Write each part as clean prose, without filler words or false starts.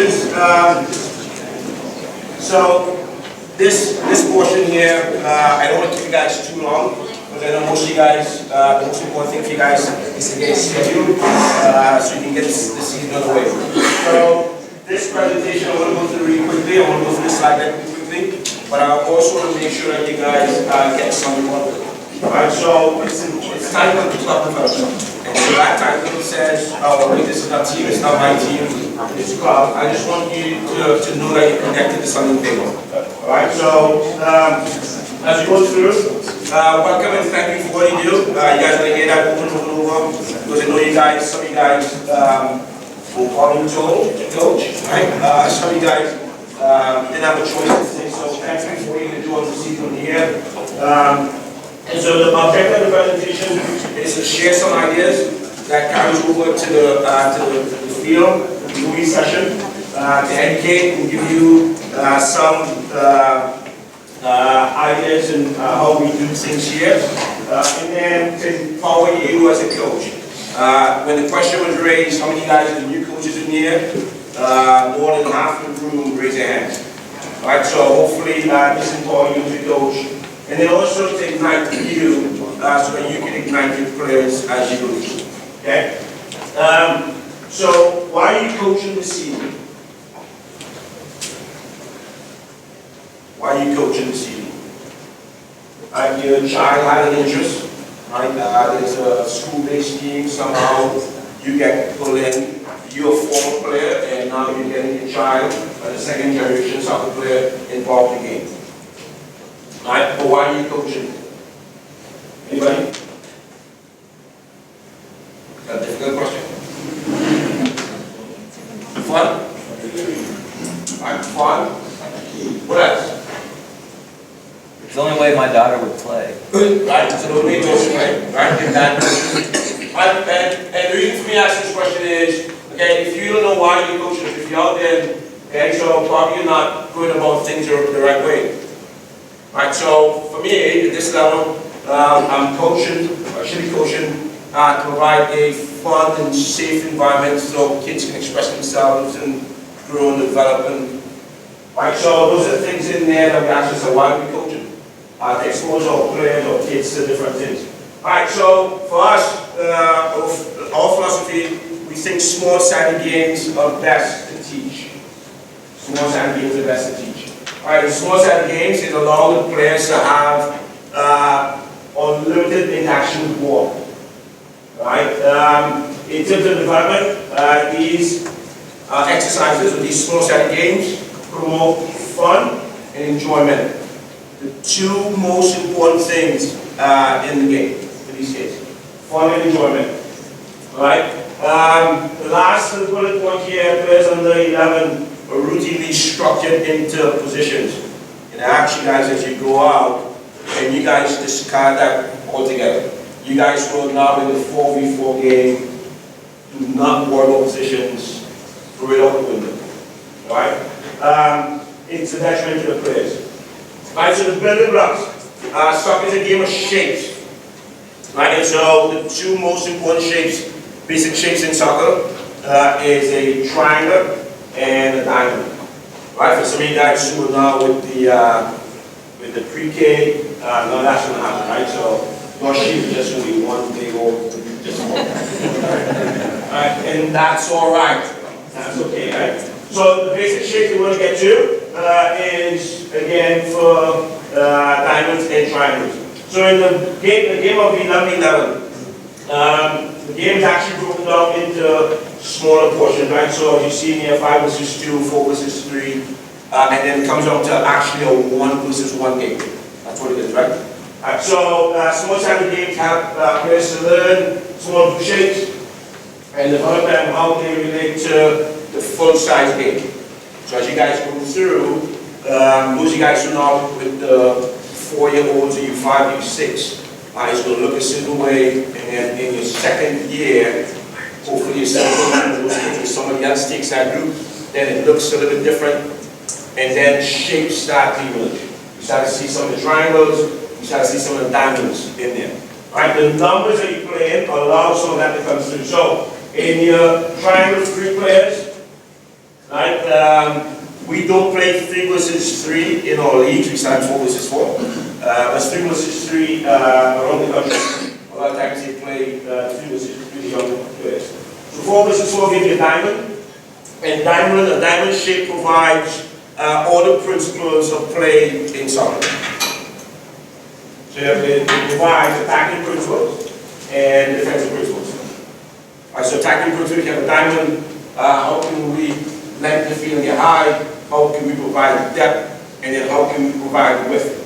coaches. So this portion here, I don't want to keep you guys too long, because I know most of you guys, the most important thing for you guys is to get scheduled, so you can get the season on the way. So this presentation, I want to go through really quickly. I want to go through this slide deck really quickly, but I also want to make sure that you guys get some of it. Alright, so it's titled Club Development. And so that title says, oh, wait, this is not team, it's not my team, it's club. I just want you to know that you're connected to something bigger. Alright, so as you go through, welcome and thank you for what you do. You guys are going to hear that over and over and over, because I know you guys, some of you guys will call you coach, right? Some of you guys didn't have a choice today, so thank you for what you're going to do on the season here. And so the objective of the presentation is to share some ideas that carries over to the field, the movie session, to educate and give you some ideas and how we do things here, and then to empower you as a coach. When the question was raised, how many guys are new coaches in here? More than half of the room raise their hands. All right, so hopefully this empowers you as a coach. And then also to ignite you, so that you can ignite your players as you go through. Okay? So why are you coaching this season? Why are you coaching this season? Your child had an interest, right? There's a school-based team, somehow you get pulled in. You're a former player, and now you're getting your child, a second generation soccer player, involved in the game. Right? But why are you coaching? Anybody? A difficult question. Fun? Right, fun? What else? It's the only way my daughter would play. Right, so the way to play, right? And the reason for me asking this question is, okay, if you don't know why you're coaching, if you're out there, okay, so probably you're not going about things the right way. Right, so for me, at this level, I'm coaching, I should be coaching, to provide a fun and safe environment so kids can express themselves and grow and develop. Right, so those are the things in there that we ask ourselves, why are we coaching? To expose our players or kids to different things. Right, so for us, our philosophy, we think small-sided games are best to teach. Small-sided games are best to teach. Alright, in small-sided games, it allows the players to have unlimited interaction with the ball. Right? In terms of development, these exercises or these small-sided games promote fun and enjoyment. The two most important things in the game for these kids: fun and enjoyment. Alright? The last bullet point here, players under 11 are routinely structured into positions. And I ask you guys as you go out, and you guys discard that altogether. You guys will now in the 4v4 game, do not worry about positions, throw it out the window. Right? It's a detriment to the players. Right, so the building blocks. Soccer is a game of shapes. Right, and so the two most important shapes, basic shapes in soccer, is a triangle and a diamond. Right, for some of you guys who are now with the pre-K, no, that's going to happen, right? So your shape is just going to be one big old, just one. Right, and that's all right. That's okay, right? So the basic shape we want to get to is again for diamonds and triangles. So in the game of 11, the game is actually broken down into smaller portions, right? So as you see in here, 5 versus 2, 4 versus 3, and then it comes down to actually a 1 versus 1 game. That's what it is, right? Alright, so small-sided games have players to learn small shapes and develop them how they relate to the full-size game. So as you guys go through, those of you guys who know with the 4-year-olds or you 5, you 6, it's going to look a certain way, and then in your second year, hopefully you're still with somebody else takes that group, then it looks a little bit different, and then shapes start to emerge. You start to see some of the triangles, you start to see some of the diamonds in there. Right, the numbers that you play in allow some of that to come through. So in your triangle 3 players, right? We don't play 3 versus 3 in our leagues. We stand 4 versus 4. But 3 versus 3 around the country. A lot of times they play 3 versus 3 the younger players. So 4 versus 4 gives you a diamond. And a diamond shape provides all the principles of play in soccer. So it provides attacking principles and defensive principles. Right, so attacking principles, you have a diamond. How can we lengthen the field and get high? How can we provide depth? And then how can we provide width?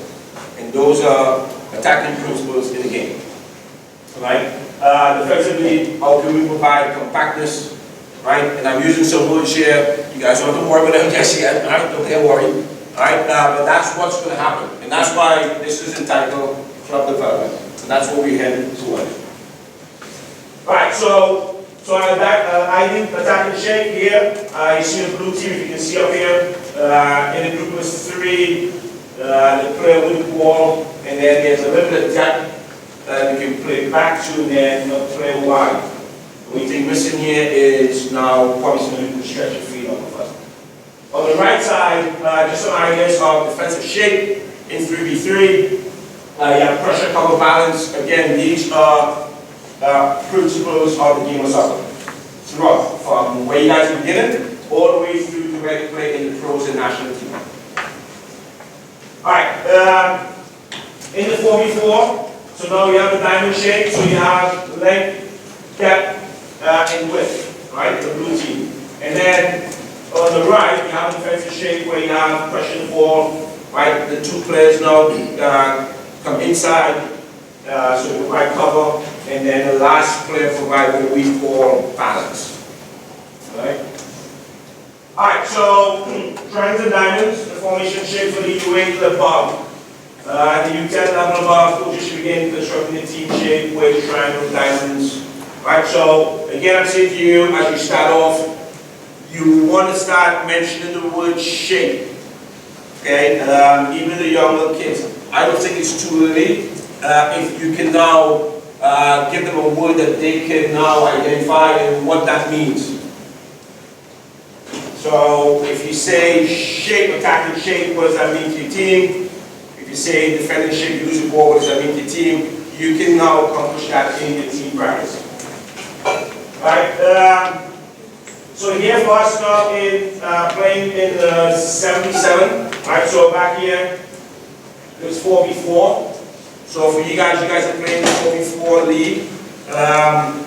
And those are attacking principles in the game. Right? Defensively, how can we provide compactness? Right? And I'm using some words here. You guys don't have to worry about them just yet. Right? Don't get worried. Right? But that's what's going to happen. And that's why this is entitled Club Development. And that's what we're heading towards. Right, so I think attacking shape here. You see the blue team, if you can see up here. In the group was 3, the player with the ball, and then there's a little bit of depth you can play back to, and then play wide. The only thing missing here is now probably somebody who can stretch your feet off of us. On the right side, just some ideas of defensive shape in 3v3. You have pressure, cover, balance. Again, these are principles of the game of soccer. Throughout, from where you guys are beginning, all the way through to where you play in the pros and national team. Alright, in the 4v4, so now you have the diamond shape, so you have length, depth, and width, right, the blue team. And then on the right, you have the defensive shape where you have pressure the ball, right, the 2 players now come inside, so you provide cover. And then the last player provides what we call balance. Right? Alright, so triangles and diamonds, the formation shape for the U8 above. The U10 level above, coaches should begin constructing the team shape with triangles and diamonds. Alright, so again I'm saying to you, as you start off, you want to start mentioning the word shape. Okay, even the younger kids. I don't think it's too early if you can now give them a word that they can now identify and what that means. So if you say shape, attacking shape, what does that mean to your team? If you say defending shape, you lose the ball, what does that mean to your team? You can now accomplish that in your team practice. Right? So here for us now in playing in the 77. Right? So back here, it was 4v4. So for you guys are playing the 4v4 league,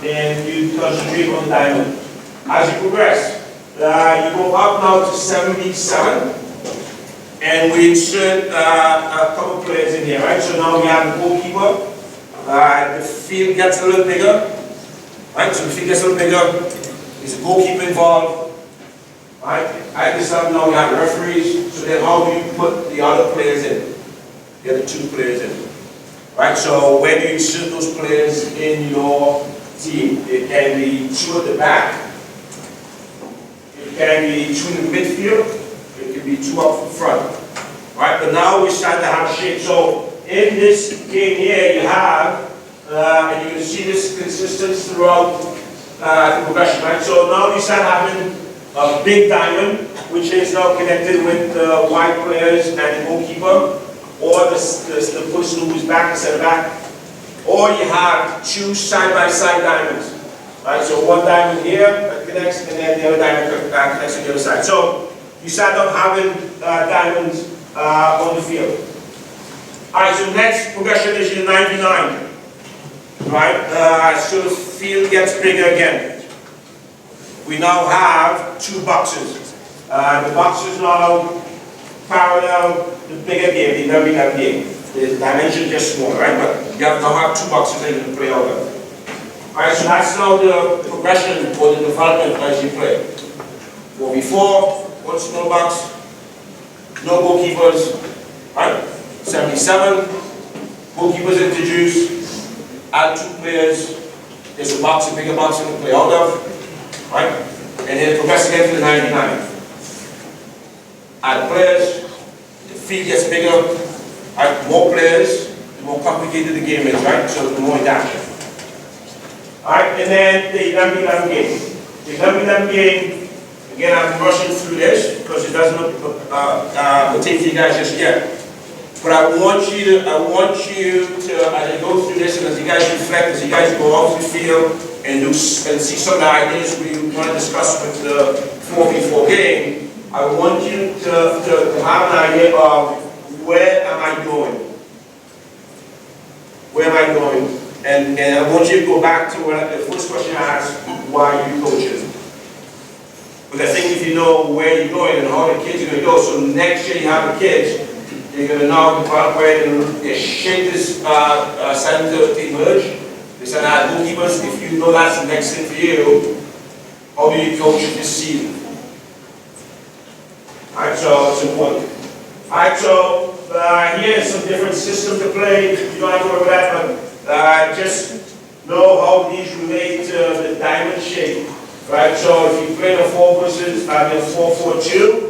and you concentrate on the diamond. As you progress, you go up now to 77, and we insert a couple players in here, right? So now we have the goalkeeper. The field gets a little bigger, right? So the field gets a little bigger. There's a goalkeeper involved, right? At this time now we have referees. So then how do you put the other players in? The other 2 players in. Right, so when you insert those players in your team, it can be 2 at the back, it can be 2 in the midfield, it can be 2 up front. Right, but now we start to have shape. So in this game here, you have, and you can see this consistency throughout the progression. Right, so now you start having a big diamond, which is now connected with the wide players and the goalkeeper. Or the person who's back instead of back, or you have 2 side-by-side diamonds. Right, so one diamond here that connects, and then the other diamond connects on the other side. So you start up having diamonds on the field. All right, so next progression is your 99. Right, so the field gets bigger again. We now have 2 boxes. The boxes now parallel the bigger game, the number game. The dimension just smaller, right? But you have now have 2 boxes that you can play out of. Alright, so that's now the progression or the development as you play. 4v4, 1 small box, no goalkeepers, right? 77, goalkeepers introduced, add 2 players, there's a box, a bigger box you can play out of, right? And then progress again to the 99. Add players, field gets bigger, right? More players, the more complicated the game is, right? So the more adaptive. Alright, and then the 11 game. The 11 game, Again, I'm rushing through this because it doesn't pertain to you guys just yet. But I want you to, as I go through this and as you guys reflect, as you guys go out to the field and see some of the ideas we want to discuss with the 4v4 game, I want you to have an idea of where am I going? Where am I going? And I want you to go back to what the first question I asked, why are you coaching? Because I think if you know where you're going and how the kids are going to go, so next year you have the kids, you're going to know where they shape this center to emerge. They said, goalkeepers, if you know that's the next thing for you, how do you coach this season? Alright, so it's important. Alright, so here's some different systems to play. You don't have to worry about that, but just know how these relate to the diamond shape. Right, so if you play the 4 versus 4-4-2,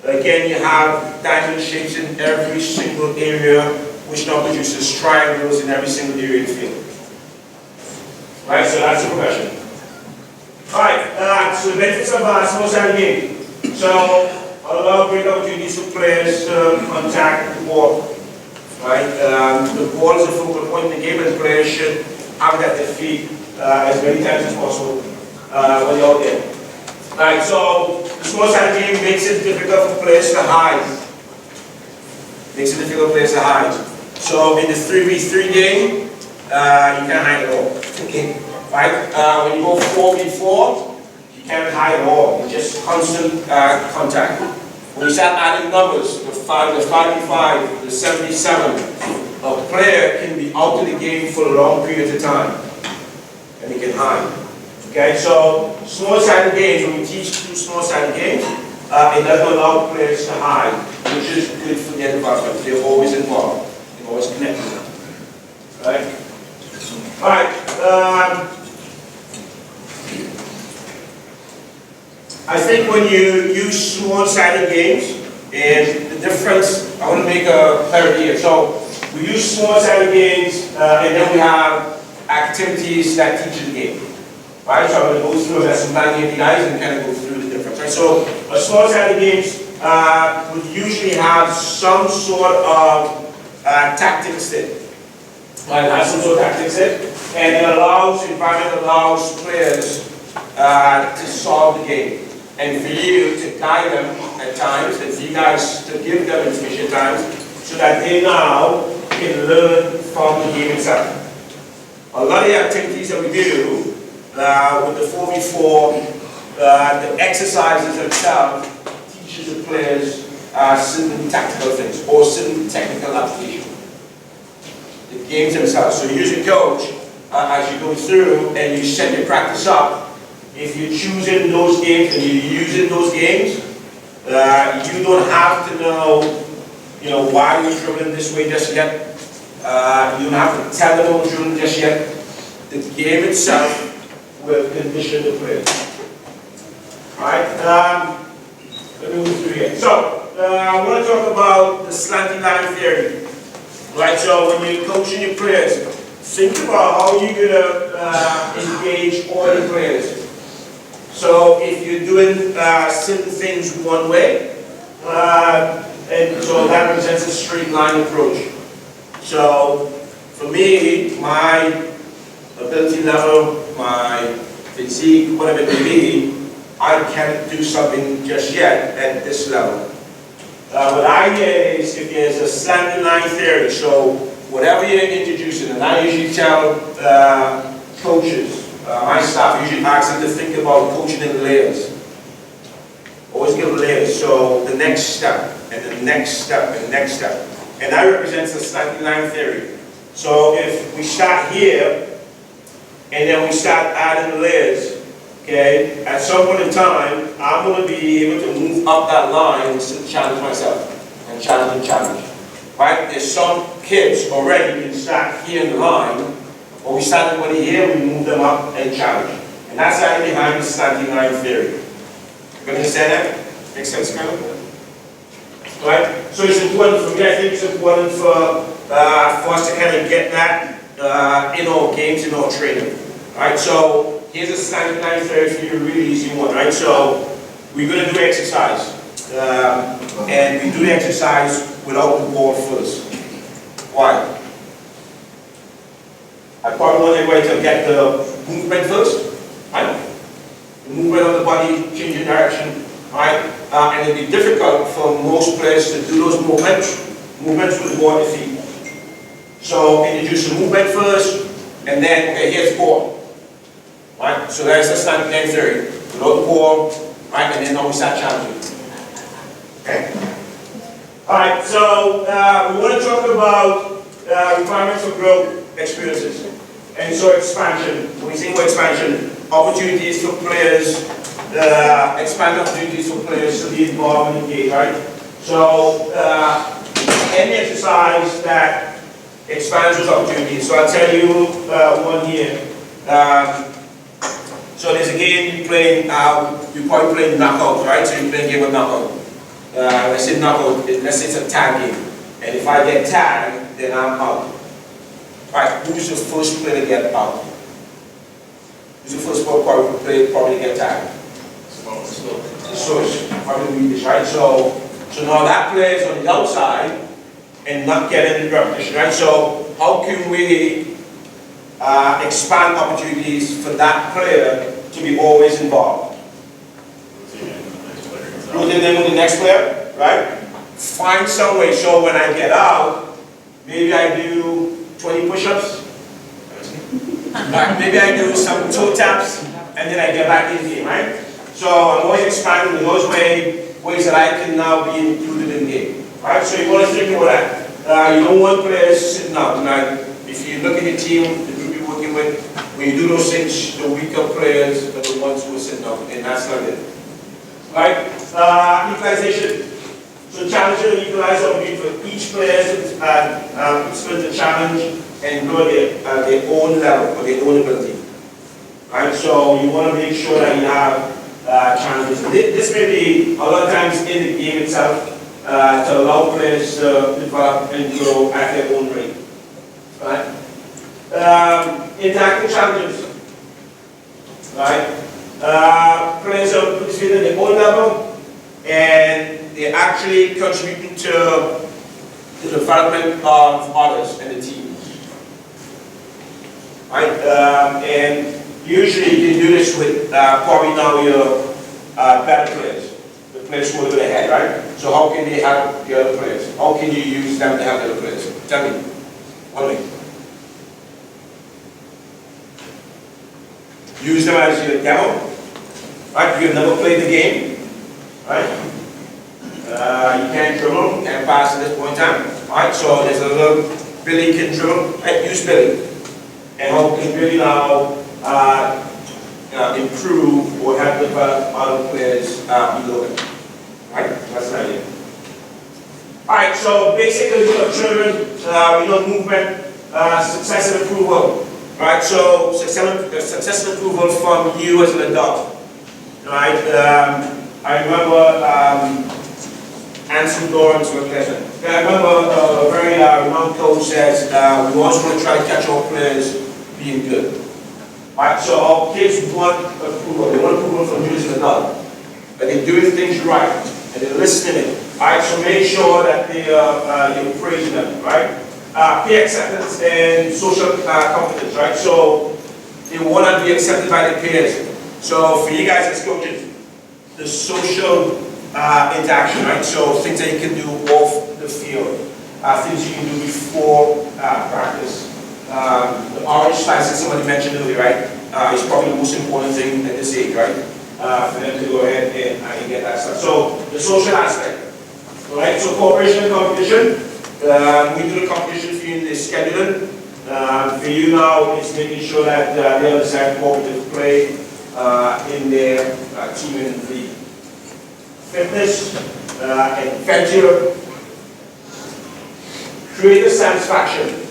again you have diamond shapes in every single area, which now produces triangles in every single area of the field. Right, so that's the progression. Alright, so the benefits of a small-sided game. So, allow great opportunities for players to contact the ball. Right, the ball is a focal point in the game, and the players should have it at their feet as many times as possible when you're out there. Right, so the small-sided game makes it difficult for players to hide. Makes it difficult for players to hide. So in the 3v3 game, you can't hide at all. Okay. Right? When you go 4v4, you can't hide at all. It's just constant contact. When you start adding numbers, the 5v5, the 77, a player can be out of the game for long periods of time, and he can hide. Okay, so small-sided games, when we teach through small-sided games, it doesn't allow players to hide, which is good for their development. They're always involved, they're always connected. Right? Alright, I think when you use small-sided games, and the difference, I want to make a clarity here. So, we use small-sided games, and then we have activities that teach you the game. Right, so I'm going to go through that sometime with you guys and kind of go through the difference. Right, so small-sided games would usually have some sort of tactics in it. Right, it has some sort of tactics in it, and it allows, the environment allows players to solve the game, and for you to guide them at times, and for you guys to give them information at times, so that they now can learn from the game itself. A lot of the activities that we do with the 4v4, the exercises themselves teaches the players certain tactical things or certain technical application. The games themselves. So you use a coach as you go through and you set your practice up. If you're choosing those games and you're using those games, you don't have to know, why you're dribbling this way just yet. You don't have to tell them what you're dribbling just yet. The game itself will condition the player. Alright, let me move through here. So, I want to talk about the slanting line theory. Right, so when you're coaching your players, think about how you're going to engage all the players. So, if you're doing certain things one way, and so that represents a straight line approach. So, for me, my ability level, my physique, whatever it may be, I can't do something just yet at this level. What I get is if there's a slanting line theory, so whatever you're introducing, and I usually tell coaches, my staff usually ask them to think about coaching in layers. Always give layers, so the next step, and the next step, and the next step. And that represents the slanting line theory. So if we start here, and then we start adding layers, okay? At some point in time, I'm going to be able to move up that line and still challenge myself, and challenge and challenge. Right? There's some kids already can start here in the line, or we start everybody here, we move them up and challenge. And that's the idea behind the slanting line theory. You understand that? Makes sense, kind of? Right? So it's important for me, I think it's important for us to kind of get that in our games, in our training. Right? So here's a slanting line theory for you, a really easy one. Right? So we're going to do exercise. And we do the exercise without the ball first. Why? I probably want everybody to get the movement first. Right? The movement of the body, changing direction. Right? And it'll be difficult for most players to do those movements with the ball at the feet. So introduce the movement first, and then, okay, here's the ball. Right? So that's the standard game theory. Without the ball, right? And then now we start challenging. Okay? Alright, so we want to talk about requirements for growth experiences. And so expansion. When we think about expansion, opportunities for players, expand opportunities for players to be involved and engaged, right? So any exercise that expands those opportunities. So I'll tell you one here. So there's a game you play, you probably play knockout, right? So you play a game of knockout. When I say knockout, let's say it's a tag game. And if I get tagged, then I'm out. Right, who's the first player to get out? Who's the first player probably to get tagged? So it's probably read this, right? So now that player is on the outside and not getting the repetition, right? So how can we expand opportunities for that player to be always involved? Rotate them with the next player, right? Find some way. So when I get out, maybe I do 20 push-ups. Maybe I do some toe taps, and then I get back in the game, right? So I'm always expanding in those ways that I can now be included in the game, right? So you want to think about that. You don't want players sitting out. Right? If you look at your team, the group you're working with, when you do those things, the weaker players are the ones who are sitting out, and that's not it. Right? Equalization. So challenge and equalize opportunity for each player to experience a challenge and grow their own level or their own ability. Right? So you want to make sure that you have challenges. This may be a lot of times in the game itself to allow players to develop and grow at their own rate. Right? Interactive challenges. Right? Players are participating at their own level, and they're actually contributing to the development of others and the team. Right? And usually you can do this with probably now your better players, the players who are ahead, right? So how can they help the other players? How can you use them to help the other players? Tell me. One way. Use them as your demo. Right? You've never played the game. Right? You can't dribble, you can't pass at this point in time. Right? So there's a little Billy can dribble. Right? Use Billy. And how can Billy now improve or help develop other players below him. Right? That's an idea. Alright, so basically for children, we know movement, success and approval. Right? So success and approval from you as an adult. Right? I remember Anson Dorrance with pleasure. I remember a very renowned coach says we always want to try to catch our players being good. Right? So our kids want approval. They want approval from you as an adult. That they're doing things right and they're listening. Right? So make sure that you're praising them. Right? Peer acceptance and social competence. Right? So they want to be accepted by their peers. So for you guys as coaches, the social interaction, right? So things that you can do off the field, things you can do before practice. The orange slice that somebody mentioned earlier, right? Is probably the most important thing at this age, right? For them to go ahead and get that stuff. So the social aspect, right? So cooperation and competition. We do the competition for you in the scheduling. For you now, it's making sure that they understand cooperative play in their team and league. Fitness, adventure, creative satisfaction.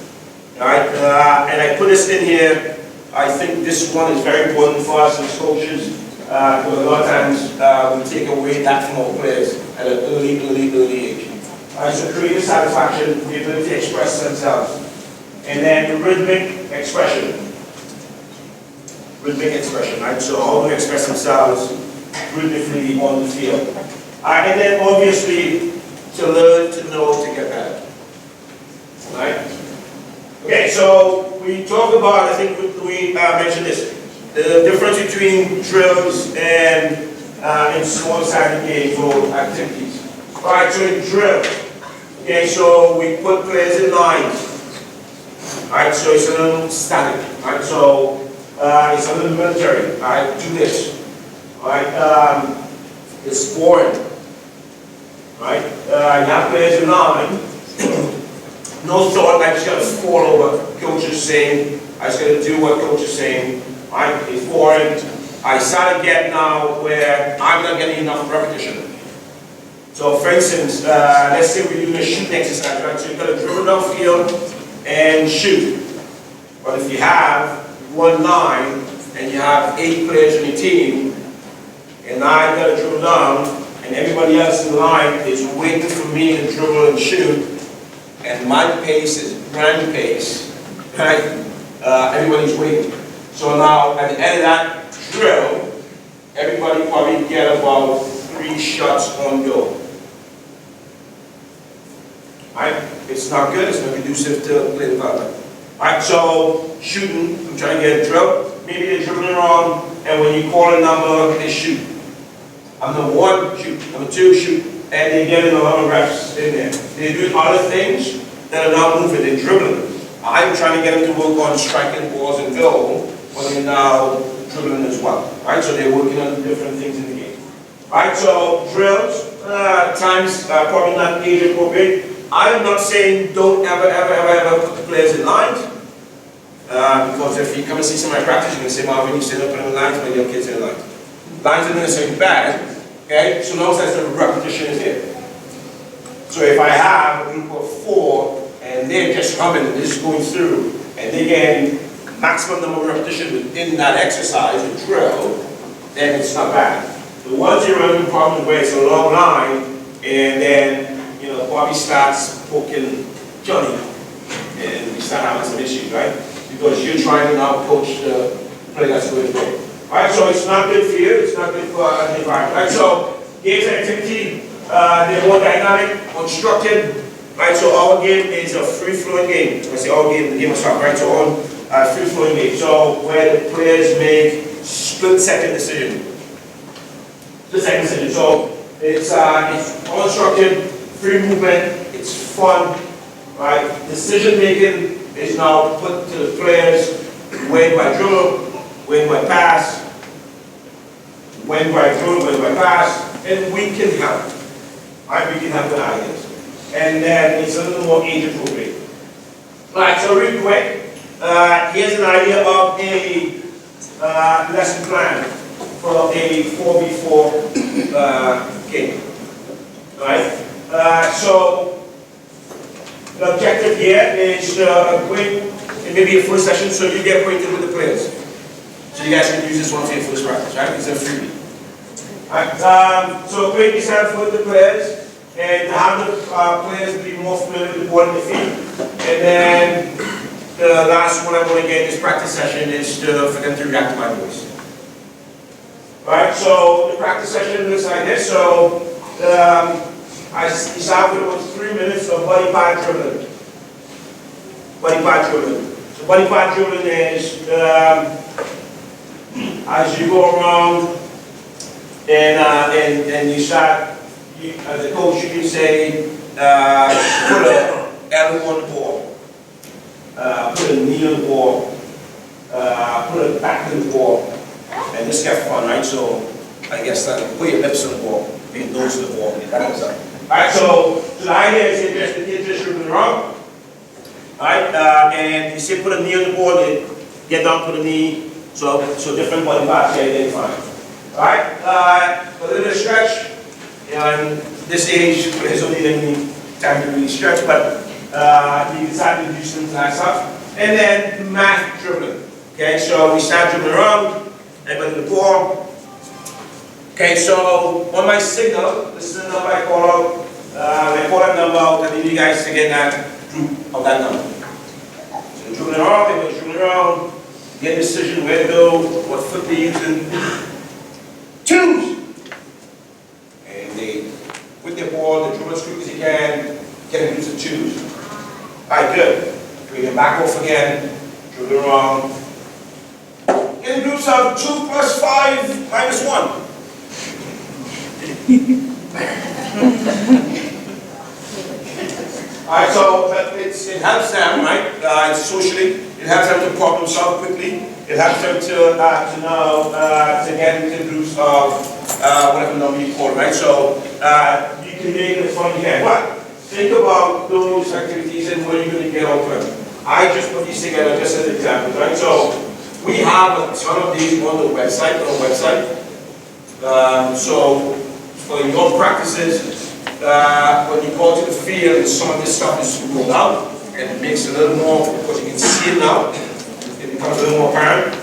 Right? And I put this in here. I think this one is very important for us as coaches because a lot of times we take away that from our players at an early age. So creative satisfaction, the ability to express themselves. And then rhythmic expression. Rhythmic expression, right? So how do they express themselves brilliantly on the field. And then obviously to learn to know to get better. Right? Okay, so we talk about, I think we mentioned this, the difference between drills and small-sided games or activities. Alright, so in drill, okay, so we put players in lines. Alright, so it's a little static. Alright, so it's a little military. Alright, do this. Alright, it's boring. Right? You have players in line. No thought, I just got to follow what coach is saying. I just got to do what coach is saying. Right? It's boring. I started getting now where I'm not getting enough repetition. So for instance, let's say we're doing a shooting exercise, right? So you've got to dribble downfield and shoot. But if you have one line and you have 8 players on your team, and I've got to dribble down, and everybody else in the line is waiting for me to dribble and shoot, and my pace is brand pace, right? Everybody's waiting. So now at the end of that drill, everybody probably get about 3 shots on goal. Right? It's not good, it's not conducive to play the ball. Alright, so shooting, I'm trying to get a drill. Maybe they're dribbling around, and when you call a number, they shoot. I'm number 1, shoot. Number 2, shoot. And they're getting a lot of reps in there. They're doing other things that are not moving, they're dribbling. I'm trying to get them to work on striking balls and goal, but they're now dribbling as well. Right? So they're working on different things in the game. Right? So drills, times probably not age appropriate. I'm not saying don't ever put the players in lines. Because if you come and see some of my practice, you can say, Marvin, you said don't put them in lines, but your kids in lines. Lines are not necessarily bad, okay? So long as the repetition is there. So if I have a group of 4, and they're just coming and just going through, and they get maximum number of repetition within that exercise, the drill, then it's not bad. But once you're running problems where it's a long line, and then, you know, Bobby starts poking Johnny, and we start having some issues, right? Because you're trying to now coach the play that's going to play. Alright, so it's not good for you, it's not good for the environment. Right, so games and activity, they're more dynamic, more structured. Right, so our game is a free-flowing game. When I say our game, the game of soccer, right? So on free-flowing game. So where the players make split-second decisions. Split-second decisions. So it's unstructured, free movement, it's fun, right? Decision making is now put to the players when by dribble, when by pass, when by dribble, when by pass, and we can help. Right? We can help with ideas. And then it's a little more age appropriate. Alright, so real quick, here's an idea of a lesson plan for a 4v4 game. Alright, so the objective here is to acquaint, it may be a first session, so you get acquainted with the players. So you guys can use this one for your first practice, right? It's a freebie. Alright, so acquaint yourself with the players and have the players be more familiar with the ball in the field. And then the last one I'm going to get in this practice session is for them to react to my voice. Alright, so the practice session looks like this. So I start with about 3 minutes of body part dribbling. Body part dribbling. So body part dribbling is as you go around and you start, as a coach, you can say, put an elbow on the ball, put a knee on the ball, put a back on the ball, and this gets fun, right? So I guess put your lips on the ball, your nose on the ball, that goes up. Alright, so the idea is you're just dribbling around. Alright, and you say put a knee on the ball, get down, put a knee, so different body parts here identified. Alright, a little bit of stretch. And this age, players don't need any time to really stretch, but you can start to do some nice stuff. And then math dribbling. Okay, so we start dribbling around, everybody the ball. Okay, so on my signal, this is the number I call out. I call that number out, I need you guys to get that group of that number. So dribbling around, everybody's dribbling around, get a decision where to go, what foot they're using. Twos! again, dribble around. In groups of 2 plus 5 minus 1. Alright, so it helps them, right? Socially, it helps them to problem solve quickly. It helps them to know to get into groups of whatever number you call, right? So you can make it as fun as you can. But think about those activities and what you're going to get out of them. I just put these together just as examples, right? So we have a ton of these on the website, so for your practices, when you go to the field, some of this stuff is rolled out, and it makes it a little more, because you can see it now, it becomes a little more apparent.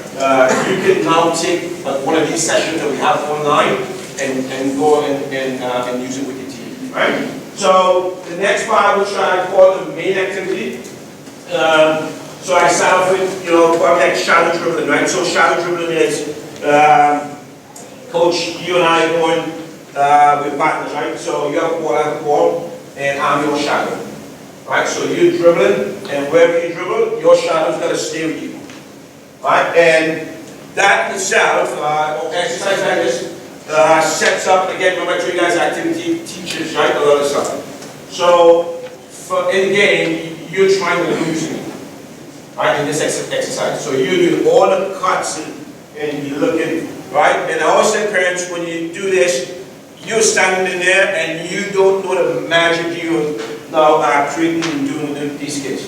You can now take one of these sessions that we have online and go and use it with your team, right? So the next part, which I call the main activity. So I start off with, probably like shadow dribbling, right? So shadow dribbling is, Coach, you and I are going with partners, right? So you have a ball, and I'm your shadow, right? So you're dribbling, and wherever you dribble, your shadow's got to stay with you, right? And that itself, exercise like this, sets up, again, remember I told you guys activity teaches, right? A lot of stuff. So in the game, you're trying to lose me, right, in this exercise. So you do all the cuts and you're looking, right? And I always tell parents, when you do this, you're standing in there and you don't know the magic you now creating and doing with these kids.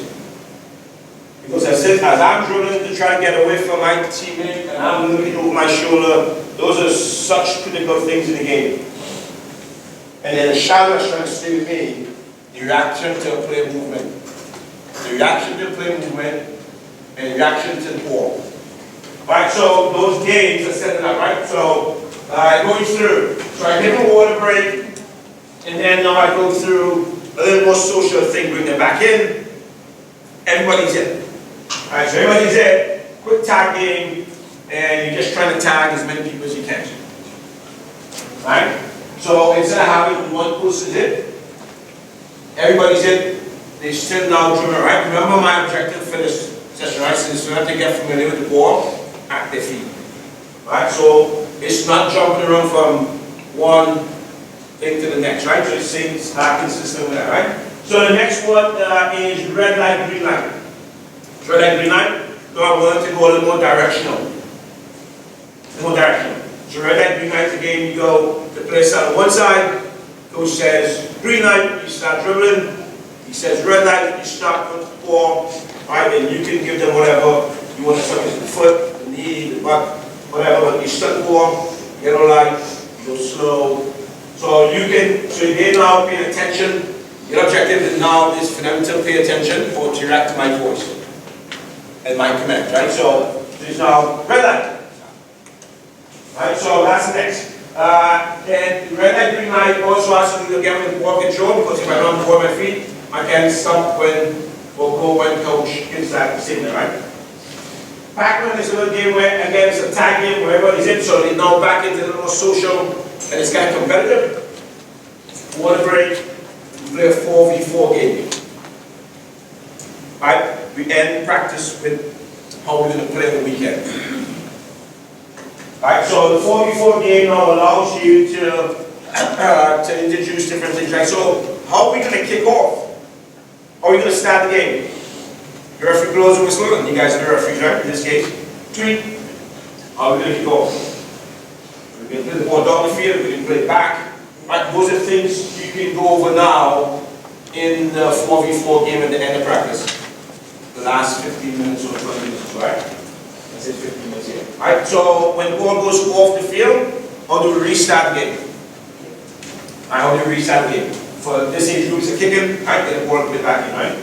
Because as I'm dribbling to try and get away from my teammate and I'm looking over my shoulder, those are such critical things in the game. And then the shadow is trying to stay with me, the reaction to a play movement. The reaction to the play movement and reaction to the ball. Right, so those games are setting up, right? So going through. So I give a water break, and then now I go through a little more social thing, bring them back in. Everybody's in. Alright, so everybody's in, quick tag game, and you're just trying to tag as many people as you can. Alright? So instead of having one person in, everybody's in, they still now dribbling, right? Remember my objective for this session, right? So you have to get familiar with the ball at their feet. Right? So it's not jumping around from one thing to the next, right? So it's staying consistent with that, right? So the next one is red light, green light. Red light, green light. So I want to go a little more directional. So red light, green light, again, you go, the player starts on one side, coach says green light, you start dribbling. He says red light, you start with the ball, right? And you can give them whatever you want to suck the foot, the knee, the butt, whatever, but you start the ball, yellow light, you go slow. So they now pay attention. Your objective is now is for them to pay attention or to react to my voice and my command, right? So there's now red light. Right, so that's next. And red light, green light also has to do again with ball control, because if I don't ball my feet, I can stop when or go when coach gives that signal, right? Pac-Man is a little game where, again, it's a tag game where everybody's in, so they now back into a little more social, and it's kind of competitive. Water break, we play a 4v4 game. Right? We end practice with how we're going to play the weekend. Right? So the 4v4 game now allows you to introduce different things. Right? So how are we going to kick off? How are we going to start the game? The referee blows the whistle, and you guys are the referees, right? In this case, tweet. How are we going to kick off? We're going to play the ball down the field, we're going to play it back. Right? Those are things you can go over now in the 4v4 game at the end of practice. The last 15 minutes or 20 minutes, right? That's it, 15 minutes here. Right? So when the ball goes off the field, how do we restart the game? Right, how do we restart the game? For this age group, it's a kicking, right? Then the ball will be back in, right?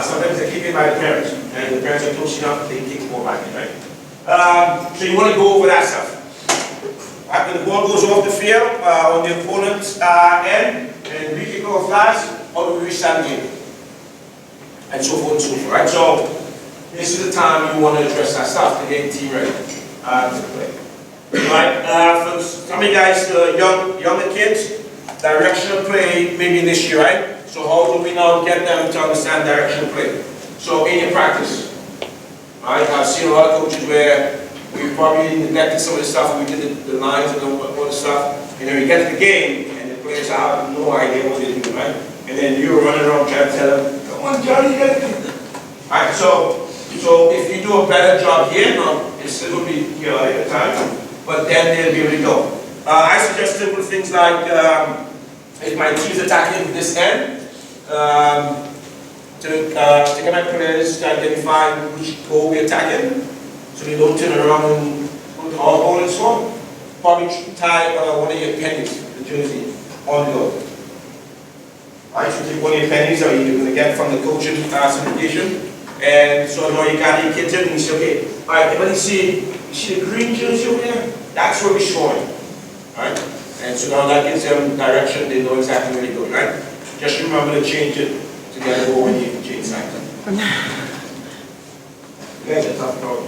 Sometimes they're kicking by the parents, and the parents are close enough, they can kick the ball back in, right? So you want to go over that stuff. Right, when the ball goes off the field, on the opponent's end, and we kick off last, how do we restart the game? And so forth and so forth, right? So this is the time you want to address that stuff to get the team ready to play. Right? For some of you guys, younger kids, directional play maybe this year, right? So how do we now get them to understand directional play? So in your practice, Right? I've seen a lot of coaches where we probably neglected some of the stuff, we did the lines and all the stuff, and then we get to the game, and the players have no idea what they're doing, right? And then you're running around trying to tell them, come on, Johnny, you got it. Alright, so if you do a better job here, now, it still will be chaotic at time, but then they'll be able to go. I suggest simple things like, if my team's attacking this end, to get my players to identify which goal we're attacking, so they don't turn around and put the all and score. Probably tie one of your pennies, the jersey, on the goal. Alright, so take one of your pennies that you're going to get from the coaching certification, and so now you got your kids in and you say, okay, alright, everybody see the green jersey over there? That's where we're scoring. Alright? And so now that gives them direction, they know exactly where they're going, right? Just remember to change it to get a goal when you change sides. You guys are tough problem.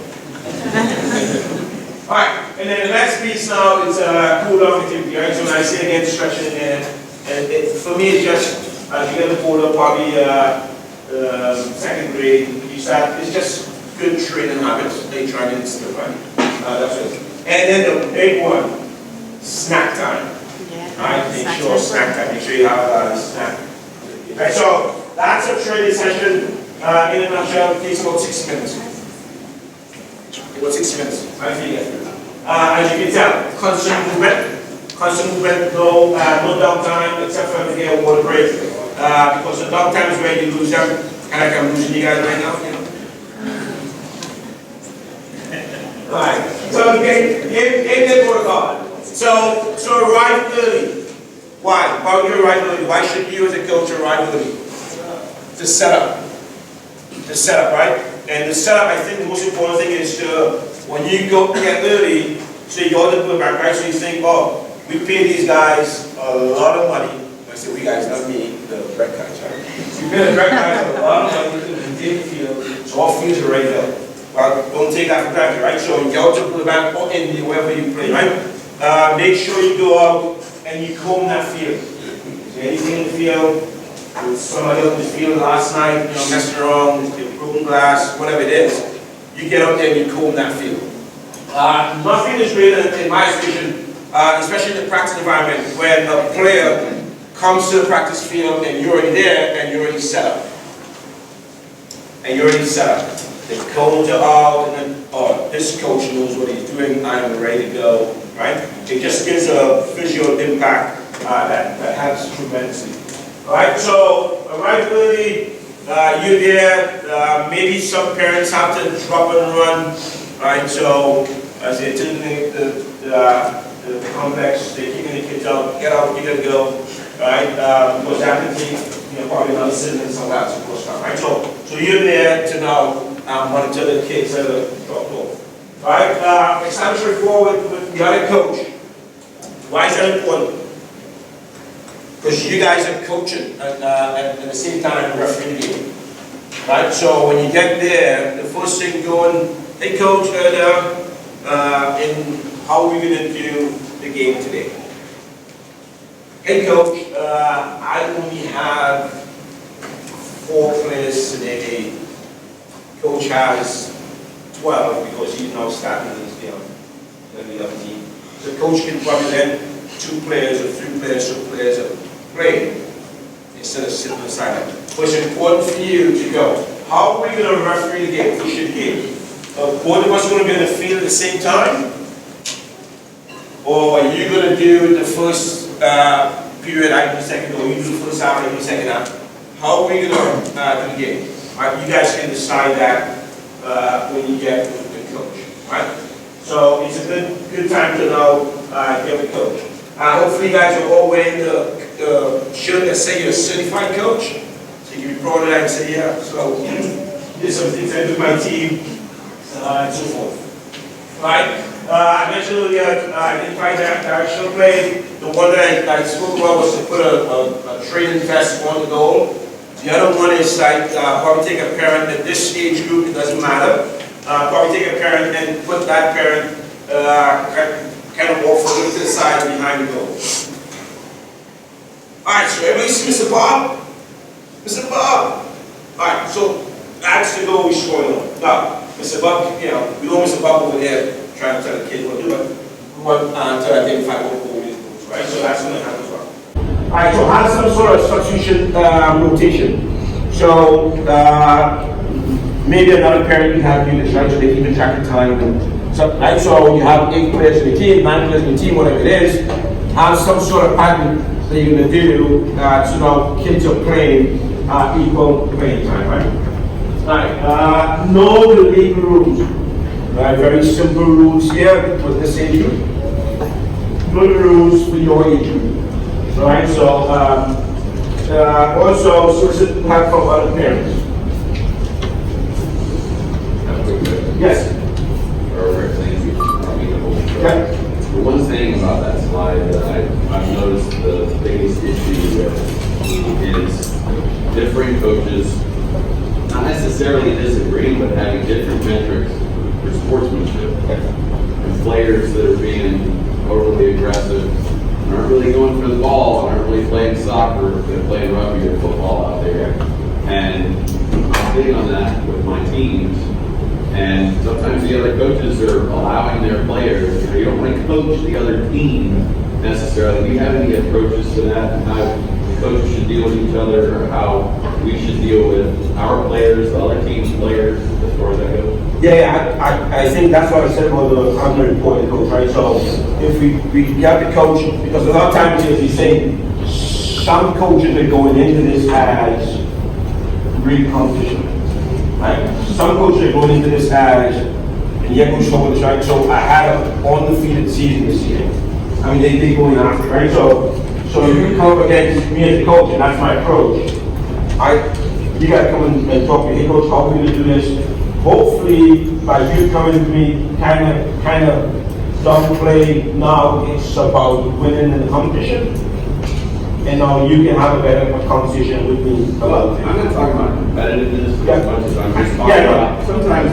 Alright, and then the next piece now is cool down activity, right? So when I say again stretching in there, and for me it's just, as you get the pull up, probably second grade, you start, it's just good training habits, they try to instill, right? That's it. And then the big one, snack time. Yeah. Right, make sure snack time, make sure you have a snack. Right, so that's a training session in a nutshell, it takes about 6 minutes. About 6 minutes, I think. As you can tell, constant movement, no downtime except for the water break. Because the downtime is where you lose them, and like I'm losing you guys right now, you know. Alright, so game protocol. So arrive early. Why? Why would you arrive early? Why should you as a coach arrive early? To set up. To set up, right? And the setup, I think the most important thing is to, when you go get early, so you go to the back, right? So you think, oh, we pay these guys a lot of money. I say we guys, not me, the red guys, right? We pay the red guys a lot of money to maintain the field, so our fields are right there. Well, don't take that for granted, right? So you go to the back or in wherever you play, right? Make sure you go out and you comb that field. Is there anything in the field? Was somebody else in the field last night, you know, messing around, broken glass, whatever it is, you get up there and you comb that field. Nothing is greater in my estimation, especially in the practice environment, when a player comes to the practice field and you're already there and you're already set up. And you're already set up. The cones are out and then, oh, this coach knows what he's doing, I'm ready to go, right? It just gives a visual impact that helps tremendously. Alright, so arrive early, you're there, maybe some parents have to drop and run, right? So as they're attending the complex, they're kicking the kids out, get out, you gotta go, right? Because that can take, probably another 7 minutes and that sort of stuff, right? So you're there to now monitor the kids that are dropped off. Alright, establish rapport with the other coach. Why is that important? Because you guys are coaching and at the same time refereeing the game. Right? So when you get there, the first thing going, hey coach, how are we going to do the game today? Hey coach, I only have 4 players today. Coach has 12 because he's now starting his game. The other team. So coach can probably then 2 players or 3 players or players are playing instead of sitting aside. But it's important for you to go. How are we going to referee the game, push the game? Both of us going to be in the field at the same time? Or are you going to do the first period, I do the second, or you do the first half, I do the second half? How are we going to do the game? Right, you guys can decide that when you get with the coach. Right? So it's a good time to now get with the coach. Hopefully you guys are all wearing the shirt that say you're a certified coach. So you can be proud of that and say, yeah, so here's some things I do with my team, and so forth. Right? I mentioned earlier, identify that directional play. The one that I spoke about was to put a training vest on the goal. The other one is like probably take a parent at this age group, it doesn't matter. Probably take a parent and put that parent kind of walk from to the side behind the goal. Alright, so everybody see Mr. Bob? Mr. Bob! Alright, so that's the goal we're scoring on. Now, Mr. Buck, you know, we know Mr. Buck over there trying to tell the kids what to do, but to identify what goal is, right? So that's going to happen as well. All right, so have some sort of substitution rotation. So maybe another parent can help you this, right? So they keep track of time. And so, right? So you have 8 players in the team, 9 players in the team, whatever it is. Have some sort of pattern that you're going to do so now kids are playing equal playing time, right? Right, know the legal rules. Right, very simple rules here with this age group. Know the rules for your age group. Right, so also solicit help from other parents. Yes. Yeah. The one thing about that slide that I've noticed the biggest issue with is different coaches not necessarily disagreeing, but having different metrics for sportsmanship. And players that are being overly aggressive and aren't really going for the ball and aren't really playing soccer, they're playing rugby or football out there. And I'm sitting on that with my teams. And sometimes the other coaches are allowing their players, you don't want to coach the other team necessarily. Do you have any approaches to that and how the coaches should deal with each other or how we should deal with our players, the other team's players, as far as that goes? Yeah, I think that's what I said about the under important coach, right? So if we get the coach, because a lot of times if you say some coaches are going into this as real competition, right? Some coaches are going into this as, and yet coach over this, right? So I had an undefeated season this year. I mean, they going after, right? So if you come up against me as a coach, and that's my approach, you got to come and talk to me, hey coach, how are we going to do this? Hopefully, by you coming to me, kind of don't play now, it's about winning in the competition. And now you can have a better conversation with me about it. I'm not talking about competitiveness Yeah. as much as I'm just talking about sometimes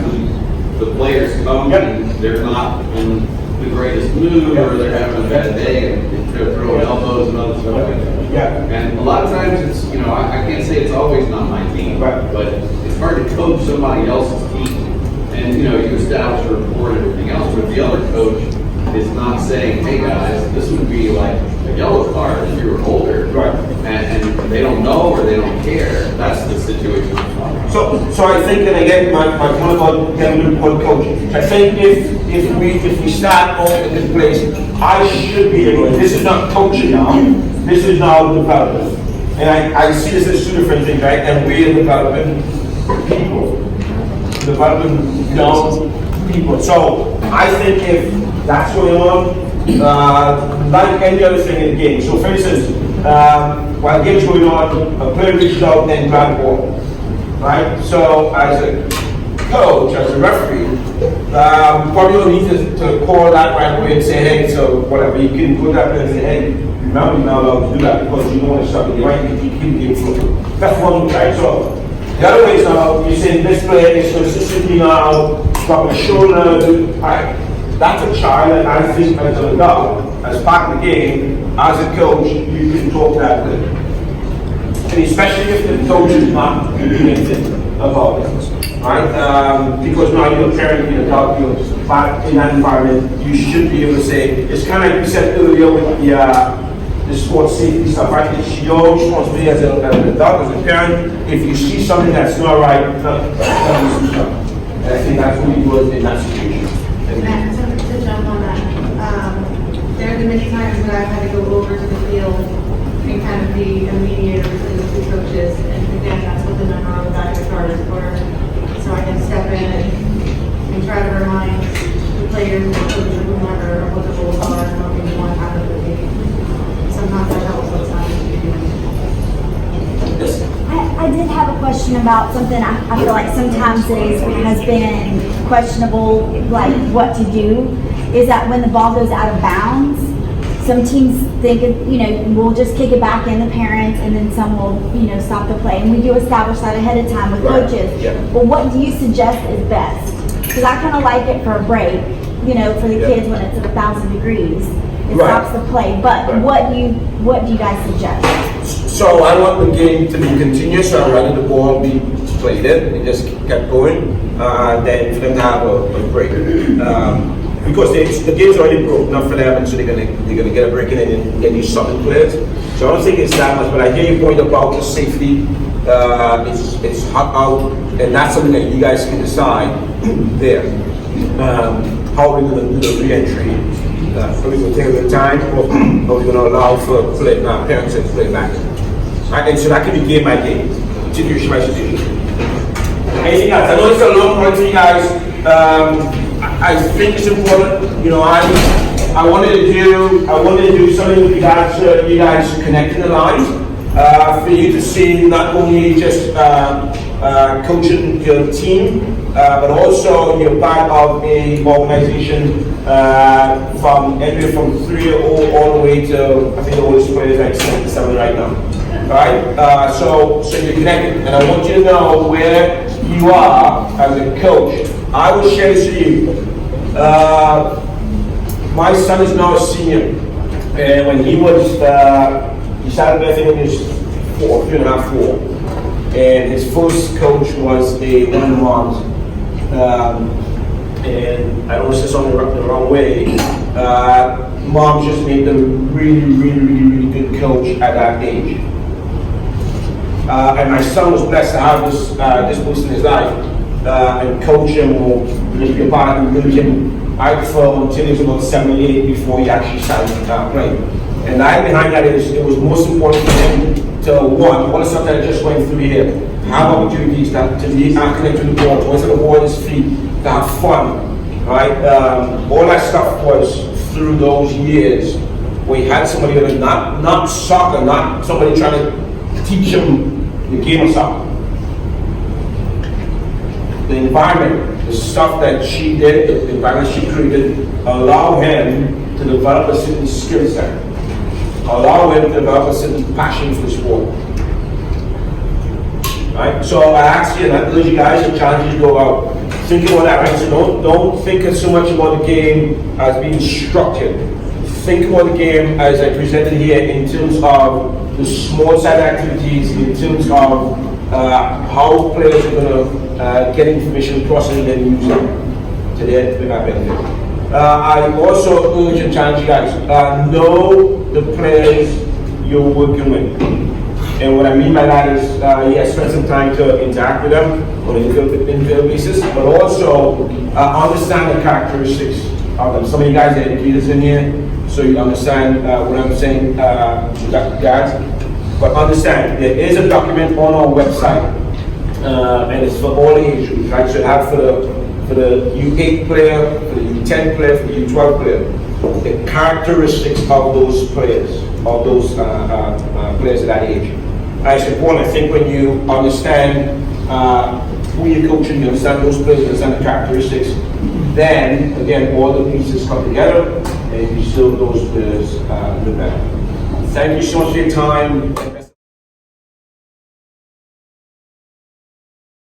the players come and they're not in the greatest mood or they're having a bad day and they're throwing elbows and other stuff like that. Yeah. And a lot of times it's, I can't say it's always not my team, Right. but it's hard to coach somebody else's team. And, you establish a rapport and everything else, but the other coach is not saying, hey guys, this would be like a yellow card if you were older. Right. And they don't know or they don't care. That's the situation I'm talking about. So I think, and again, my point about getting one coach, I think if we start off in this place, I should be able, this is not coaching now, this is now development. And I see this as 2 different things, right? And we're developing people. Developing young people. So I think if that's going on, like any other thing in the game. So for instance, while the game's going on, a player reaches out and grabs the ball. Right? So as a coach, as a referee, probably don't need to call that right away and say, hey, so whatever, you can put that there and say, hey, remember you're not allowed to do that because you don't want to stop it, right? You keep the game flowing. That's one, right? So the other way is now, you're saying this player is consistently now dropping a shoulder, right? That's a child, and I think as an adult, as part of the game, as a coach, you can talk to that player. And especially if the coach is not doing anything about it, right? Because now you're a parent, you're an adult, you're in that environment, you should be able to say, it's kind of like you said earlier with the sports safety stuff, right? It's your responsibility as an adult, as a parent. If you see something that's not right, tell me some stuff. And I think that's what we do in that situation. Matt, to jump on that, there have been many times when I've had to go over to the field and kind of be a mediator between the 2 coaches, and again, that's what the number on the back of the card is for. So I can step in and try to remind the players and the coaches and whomever what the rules are and what we want out of the game. Sometimes that helps, sometimes I did have a question about something I feel like sometimes has been questionable, like what to do, is that when the ball goes out of bounds, some teams think, we'll just kick it back in the parents and then some will, stop the play. And we do establish that ahead of time with coaches. Yeah. But what do you suggest is best? Because I kind of like it for a break, for the kids when it's at 1,000 degrees. It stops the play, but what do you guys suggest? So I want the game to be continuous, so I'd rather the ball be played in and just kept going. than for them to have a break. Because the game's already broke, not for them, and so they're gonna get a break in and get these subbing players. So I don't think it's that much, but I hear your point about the safety. It's hot out, and that's something that you guys can decide there. How are we going to do the re-entry? Are we going to take a little time, or are we going to allow for parents to play back? Right, and so that can be game by game, situation by situation. Anything else? I know it's a long point for you guys. I think it's important. You know, I wanted to do something with you guys connecting the lines. For you to see not only just coaching your team, but also you're part of a organization from anywhere from 3-0 all the way to, I think the oldest player is like 7 right now. Alright, so you're connected, and I want you to know where you are as a coach. I will share this with you. My son is now a senior, and when he was, he started betting when he was 3.5, 4. And his first coach was one of the moms. And I don't want to say something the wrong way. Moms just made them really good coach at that age. And my son was blessed to have this boost in his life. And coach him or be a part of him, lose him out for until he was about 7 or 8 before he actually started playing. And the idea behind that is it was most important for him to one of something that just went through here. Have opportunities to be connected to the ball, to answer the ball at his feet, to have fun, right? All that stuff was through those years where he had somebody that was not soccer, not somebody trying to teach him the game of soccer. The environment, the stuff that she did, the environment she created, allow him to develop a certain skill set. Allow him to develop a certain passion for the sport. Right? So I ask you, and I urge you guys to challenge you to go out. Think about that, right? So don't think so much about the game as being structured. Think about the game as I presented here in terms of the small side activities, in terms of how players are going to get information, process it, and use it to their benefit. I also urge and challenge you guys, know the players you're working with. And what I mean by that is, yes, spend some time to interact with them on an individual basis, but also understand the characteristics of them. Some of you guys are educators in here, so you understand what I'm saying to guys. But understand, there is a document on our website, and it's for all age groups, right? So you have for the U8 player, for the U10 player, for the U12 player, the characteristics of those players, of those players at that age. It's important, I think, when you understand who you're coaching, you understand those players, you understand the characteristics, then, again, all the pieces come together, and you serve those players the better. Thank you so much for your time.